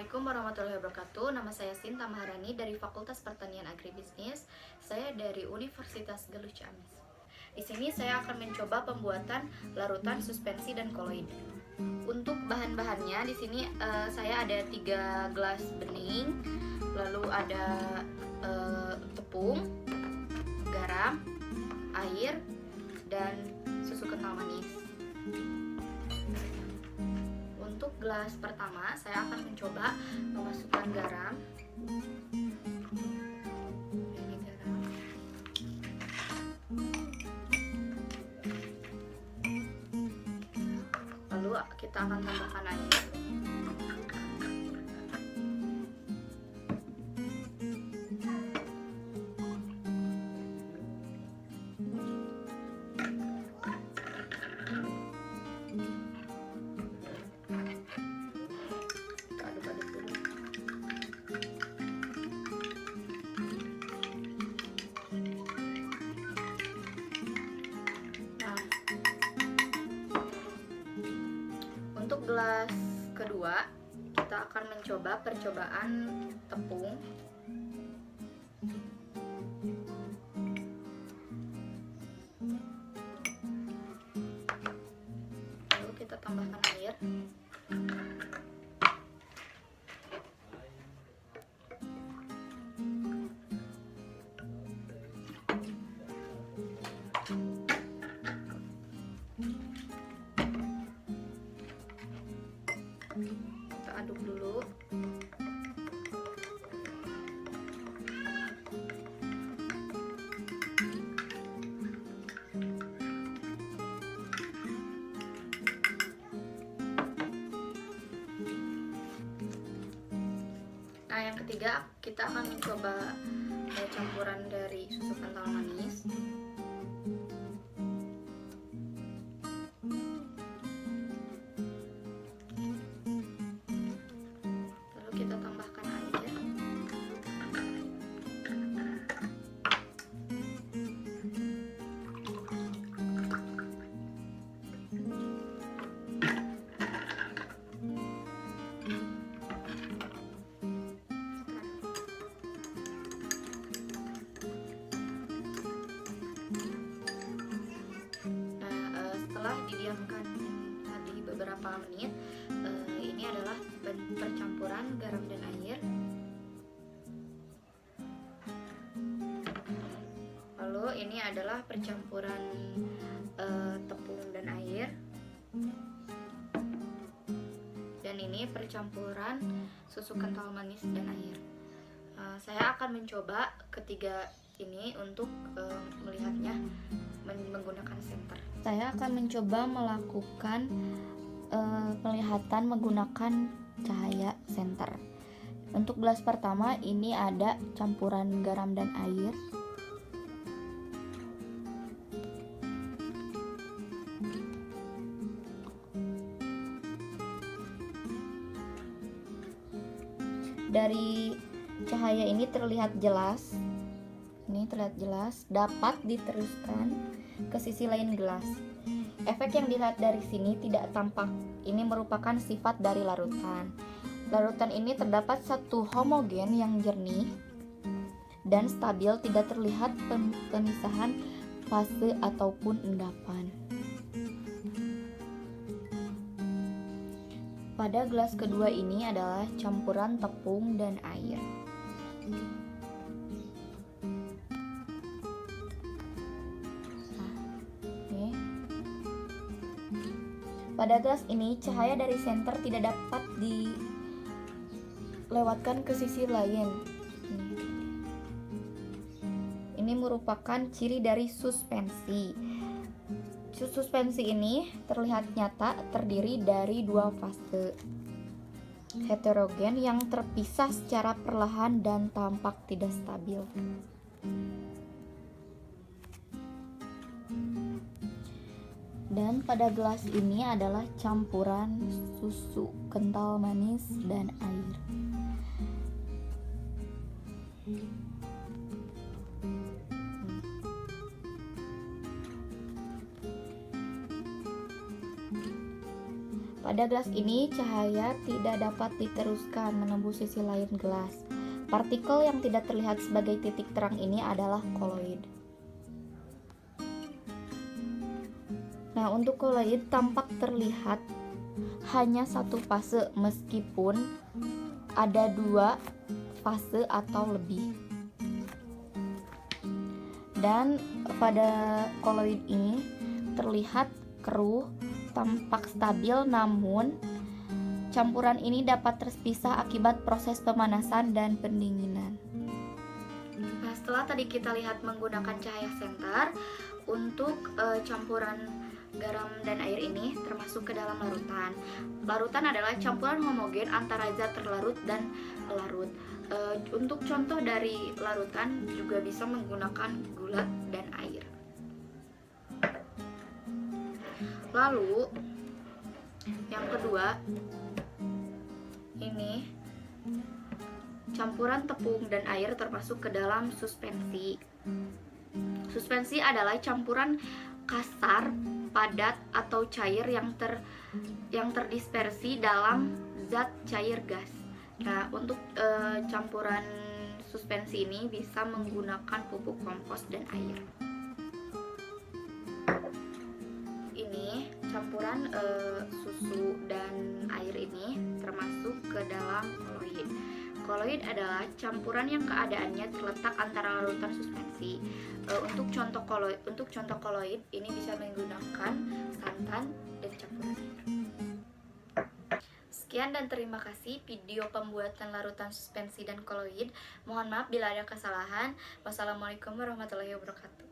Assalamualaikum warahmatullahi wabarakatuh. Nama saya Sinta Maharani dari Fakultas Pertanian Agribisnis. Saya dari Universitas Galuh Ciamis. Di sini saya akan mencoba pembuatan larutan suspensi dan koloid. Untuk bahan-bahannya di sini saya ada 3 gelas bening, lalu ada tepung, garam, air, dan susu kental manis. Untuk gelas pertama, saya akan mencoba memasukkan garam. Ini garam. Lalu kita akan tambahkan air. Untuk gelas kedua, kita akan mencoba percobaan tepung. Lalu kita tambahkan air. Kita aduk dulu. Nah, yang ketiga kita akan mencoba campuran dari susu kental manis. Lalu kita tambahkan air. Setelah didiamkan tadi beberapa menit, ini adalah percampuran garam dan air. Lalu ini adalah percampuran tepung dan air. Dan ini percampuran susu kental manis dan air. Saya akan mencoba ketiga ini untuk melihatnya menggunakan senter. Saya akan mencoba melakukan penglihatan menggunakan cahaya senter. Untuk gelas pertama ini ada campuran garam dan air. Dari cahaya ini terlihat jelas. Ini terlihat jelas, dapat diteruskan ke sisi lain gelas. Efek yang dilihat dari sini tidak tampak. Ini merupakan sifat dari larutan. Larutan ini terdapat satu homogen yang jernih dan stabil, tidak terlihat pemisahan fase ataupun endapan. Pada gelas kedua ini adalah campuran tepung dan air. Pada gelas ini, cahaya dari senter tidak dapat dilewatkan ke sisi lain. Ini merupakan ciri dari suspensi. Suspensi ini terlihat nyata terdiri dari 2 fase heterogen yang terpisah secara perlahan dan tampak tidak stabil. Dan pada gelas ini adalah campuran susu kental manis dan air. Pada gelas ini cahaya tidak dapat diteruskan menembus sisi lain gelas. Partikel yang tidak terlihat sebagai titik terang ini adalah koloid. Nah, untuk koloid tampak terlihat hanya satu fase meskipun ada 2 fase atau lebih. Dan pada koloid ini terlihat keruh, tampak stabil, namun campuran ini dapat terpisah akibat proses pemanasan dan pendinginan. Nah, setelah tadi kita lihat menggunakan cahaya senter, untuk campuran garam dan air ini termasuk ke dalam larutan. Larutan adalah campuran homogen antara zat terlarut dan larut. Untuk contoh dari larutan juga bisa menggunakan gula dan air. Lalu yang kedua, ini campuran tepung dan air termasuk ke dalam suspensi. Suspensi adalah campuran kasar, padat atau cair yang terdispersi dalam zat cair gas. Nah, untuk campuran suspensi ini bisa menggunakan pupuk kompos dan air. Ini campuran susu dan air ini termasuk ke dalam koloid. Koloid adalah campuran yang keadaannya terletak antara larutan suspensi. Untuk contoh koloid ini bisa menggunakan santan dan campuran air. Sekian dan terima kasih video pembuatan larutan suspensi dan koloid. Mohon maaf bila ada kesalahan. Wassalamualaikum warahmatullahi wabarakatuh.